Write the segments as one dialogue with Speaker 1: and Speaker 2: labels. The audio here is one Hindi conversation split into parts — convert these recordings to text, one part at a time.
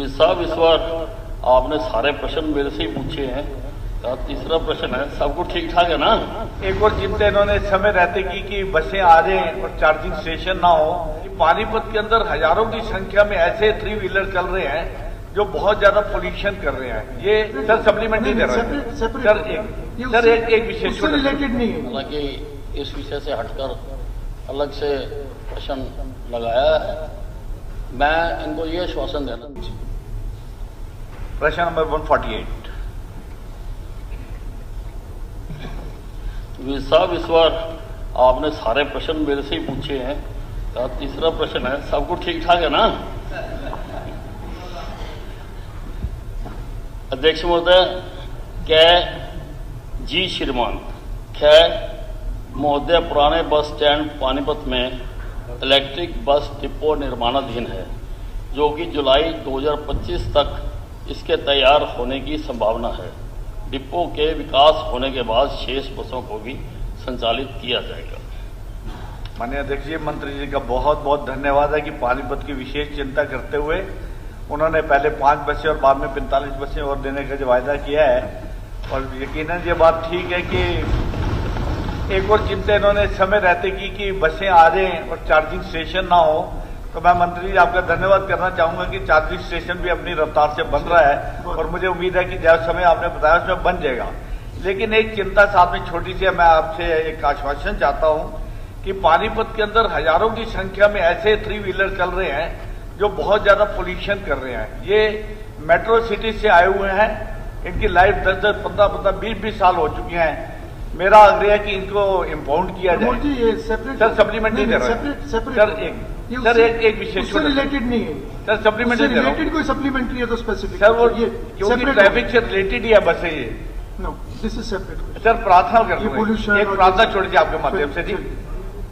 Speaker 1: वीर साहब इस बार आपने सारे प्रश्न मेरे से ही पूछे हैं। तीसरा प्रश्न है, सब कुछ ठीक ठाक है ना?
Speaker 2: एक और चिंता इन्होंने समय रहते की कि बसें आ जाएं और चार्जिंग स्टेशन ना हो। पानीपत के अंदर हजारों की संख्या में ऐसे 3 व्हीलर चल रहे हैं जो बहुत ज्यादा पोल्यूशन कर रहे हैं। ये सर सप्लीमेंट्री दे रहे हैं सर एक विशेष
Speaker 3: रिलेटेड नहीं है।
Speaker 1: हालांकि इस विषय से हटकर अलग से प्रश्न लगाया है। मैं इनको ये आश्वासन देना।
Speaker 2: प्रश्न नंबर 148।
Speaker 1: वीर साहब इस बार आपने सारे प्रश्न मेरे से ही पूछे हैं। तीसरा प्रश्न है, सब कुछ ठीक ठाक है ना? अध्यक्ष महोदय, क्या जी श्रीमान क्या महोदय पुराने बस स्टैंड पानीपत में इलेक्ट्रिक बस डिपो निर्माणाधीन है, जो कि जुलाई 2025 तक इसके तैयार होने की संभावना है। डिपो के विकास होने के बाद शेष बसों को भी संचालित किया जाएगा।
Speaker 2: माननीय अध्यक्ष जी, मंत्री जी का बहुत बहुत धन्यवाद है कि पानीपत की विशेष चिंता करते हुए उन्होंने पहले 5 बसें और बाद में 45 बसें और देने का जो वायदा किया है। और यकीनन ये बात ठीक है कि एक और चिंता इन्होंने समय रहते की कि बसें आ जाएं और चार्जिंग स्टेशन ना हो। तो मैं मंत्री जी आपका धन्यवाद करना चाहूंगा कि चार्जिंग स्टेशन भी अपनी रफ्तार से बन रहा है और मुझे उम्मीद है कि जैसा समय आपने बताया उसमें बन जाएगा। लेकिन एक चिंता साथ में छोटी सी है, मैं आपसे एक आश्वासन चाहता हूं कि पानीपत के अंदर हजारों की संख्या में ऐसे 3 व्हीलर चल रहे हैं जो बहुत ज्यादा पोल्यूशन कर रहे हैं। ये मेट्रो सिटी से आए हुए हैं, इनकी लाइफ 10-10, 15-15, 20-20 साल हो चुकी हैं। मेरा आग्रह है कि इनको इम्पाउंड किया जाए। सर सप्लीमेंट्री दे रहा है सर एक विशेष
Speaker 3: रिलेटेड नहीं है
Speaker 2: सर, सप्लीमेंट्री दे रहा हूं।
Speaker 3: कोई सप्लीमेंट्री है तो स्पेसिफिक
Speaker 2: सर वो क्योंकि ट्रैफिक से रिलेटेड ही है बसें ये।
Speaker 3: No this is separate.
Speaker 2: Sir प्रार्थना कर दूंगा, एक प्रार्थना छोड़ दीजिए आपके माध्यम से जी।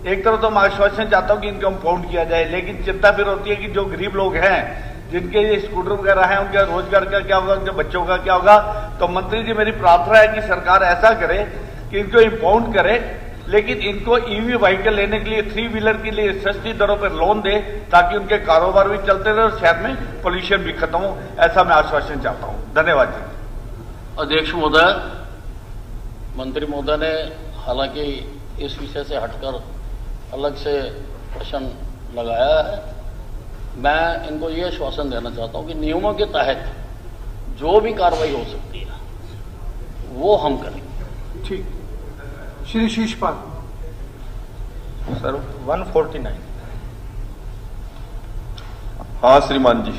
Speaker 2: एक तरफ तो मैं आश्वासन चाहता हूं कि इनको इम्पाउंड किया जाए, लेकिन चिंता फिर होती है कि जो गरीब लोग हैं जिनके ये स्कूटर वगैरह हैं, उनके रोजगार का क्या होगा, उनके बच्चों का क्या होगा। तो मंत्री जी मेरी प्रार्थना है कि सरकार ऐसा करे कि इनको इम्पाउंड करे, लेकिन इनको ईवी व्हीकल लेने के लिए 3 व्हीलर के लिए सस्ती दरों पर लोन दे ताकि उनके कारोबार भी चलते रहे और शहर में पोल्यूशन भी खत्म हो। ऐसा मैं आश्वासन चाहता हूं। धन्यवाद जी।
Speaker 1: अध्यक्ष महोदय, मंत्री महोदय ने हालांकि इस विषय से हटकर अलग से प्रश्न लगाया है। मैं इनको ये आश्वासन देना चाहता हूं कि नियमों के तहत जो भी कार्रवाई हो सकती है वो हम करेंगे।
Speaker 3: ठीक। श्री शीशपाल
Speaker 4: सर 149। हाँ श्रीमान जी।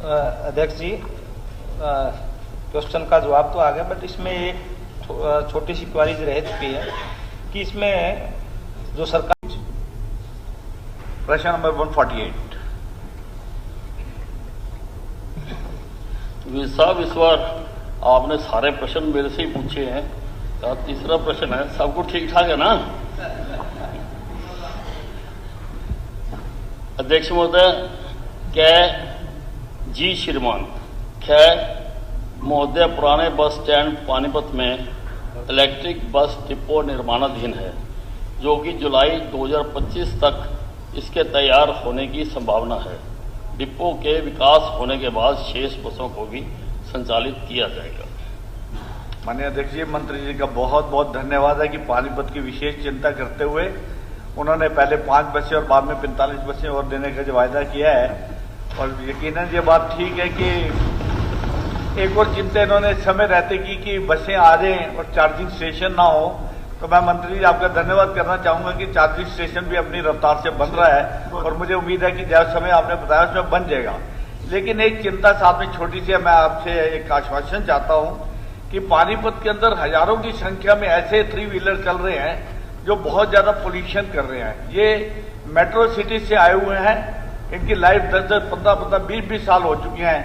Speaker 5: अध्यक्ष जी, क्वेश्चन का जवाब तो आ गया, बट इसमें एक छोटी सी क्वेरीज रह चुकी है कि इसमें जो सरकार।
Speaker 2: प्रश्न नंबर 148।
Speaker 1: वीर साहब इस बार आपने सारे प्रश्न मेरे से ही पूछे हैं। तीसरा प्रश्न है, सब कुछ ठीक ठाक है ना? अध्यक्ष महोदय, क्या जी श्रीमान क्या महोदय पुराने बस स्टैंड पानीपत में इलेक्ट्रिक बस डिपो निर्माणाधीन है, जो कि जुलाई 2025 तक इसके तैयार होने की संभावना है। डिपो के विकास होने के बाद शेष बसों को भी संचालित किया जाएगा।
Speaker 2: माननीय अध्यक्ष जी, मंत्री जी का बहुत बहुत धन्यवाद है कि पानीपत की विशेष चिंता करते हुए उन्होंने पहले 5 बसें और बाद में 45 बसें और देने का जो वायदा किया है। और यकीनन ये बात ठीक है कि एक और चिंता इन्होंने समय रहते की कि बसें आ जाएं और चार्जिंग स्टेशन ना हो। तो मैं मंत्री जी आपका धन्यवाद करना चाहूंगा कि चार्जिंग स्टेशन भी अपनी रफ्तार से बन रहा है और मुझे उम्मीद है कि जैसा समय आपने बताया उसमें बन जाएगा। लेकिन एक चिंता साथ में छोटी सी है, मैं आपसे एक आश्वासन चाहता हूं कि पानीपत के अंदर हजारों की संख्या में ऐसे 3 व्हीलर चल रहे हैं जो बहुत ज्यादा पोल्यूशन कर रहे हैं। ये मेट्रो सिटी से आए हुए हैं, इनकी लाइफ 10-10, 15-15, 20-20 साल हो चुकी हैं।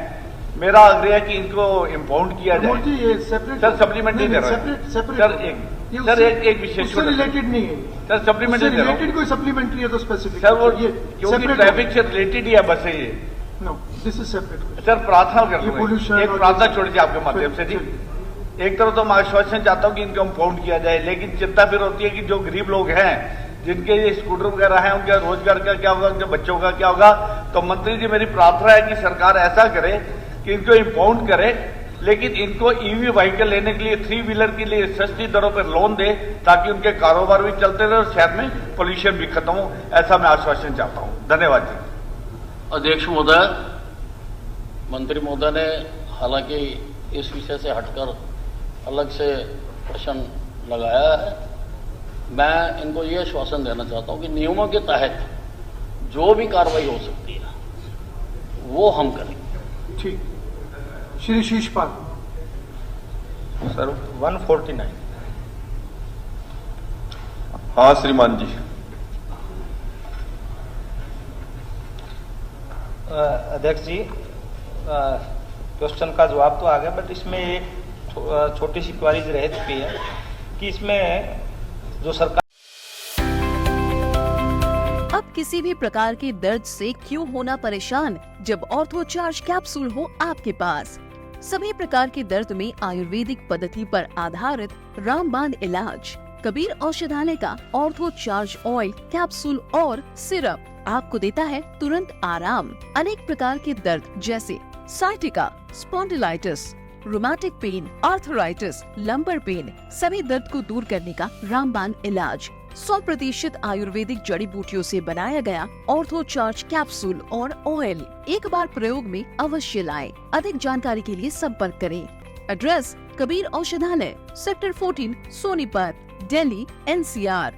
Speaker 2: मेरा आग्रह है कि इनको इम्पाउंड किया जाए। सर सप्लीमेंट्री दे रहा है सर, एक विशेष
Speaker 3: रिलेटेड नहीं है
Speaker 2: सर, सप्लीमेंट्री दे रहा हूं।
Speaker 3: कोई सप्लीमेंट्री है तो स्पेसिफिक
Speaker 2: सर वो क्योंकि ट्रैफिक से रिलेटेड ही है बसें ये।
Speaker 3: No this is separate.
Speaker 2: Sir प्रार्थना कर दूंगा, एक प्रार्थना छोड़ दीजिए आपके माध्यम से जी। एक तरफ तो मैं आश्वासन चाहता हूं कि इनको इम्पाउंड किया जाए, लेकिन चिंता फिर होती है कि जो गरीब लोग हैं जिनके ये स्कूटर वगैरह हैं उनके रोजगार का क्या होगा, उनके बच्चों का क्या होगा। तो मंत्री जी मेरी प्रार्थना है कि सरकार ऐसा करे कि इनको इंपाउंड करे, लेकिन इनको ईवी व्हीकल लेने के लिए 3 व्हीलर के लिए सस्ती दरों पर लोन दे, ताकि उनके कारोबार भी चलते रहे और शहर में पोल्यूशन भी खत्म हो। ऐसा मैं आश्वासन चाहता हूं। धन्यवाद जी।
Speaker 1: अध्यक्ष महोदय, मंत्री महोदय ने हालांकि इस विषय से हटकर अलग से प्रश्न लगाया है। मैं इनको ये आश्वासन देना चाहता हूं कि नियमों के तहत जो भी कार्रवाई हो सकती है वो हम करेंगे।
Speaker 3: ठीक। श्री शीशपाल।
Speaker 4: सर
Speaker 5: 149।
Speaker 4: हाँ श्रीमान जी।
Speaker 5: अध्यक्ष जी, क्वेश्चन का जवाब तो आ गया, बट इसमें एक छोटी सी क्वारीज रह चुकी है कि इसमें जो सरकार
Speaker 6: अब किसी भी प्रकार के दर्द से क्यों होना परेशान जब ऑर्थो चार्ज कैप्सूल हो आपके पास। सभी प्रकार के दर्द में आयुर्वेदिक पद्धति पर आधारित रामबाण इलाज कबीर औषधालय का ऑर्थो चार्ज ऑयल कैप्सूल और सिरप आपको देता है तुरंत आराम। अनेक प्रकार के दर्द जैसे sciatica, spondylitis, rheumatic pain, arthritis, lumbar pain, सभी दर्द को दूर करने का रामबाण इलाज 100% आयुर्वेदिक जड़ी बूटियों से बनाया गया ऑर्थो चार्ज कैप्सूल और ऑयल एक बार प्रयोग में अवश्य लाएं। अधिक जानकारी के लिए संपर्क करें। एड्रेस कबीर औषधालय, सेक्टर 14, सोनीपत, दिल्ली, NCR।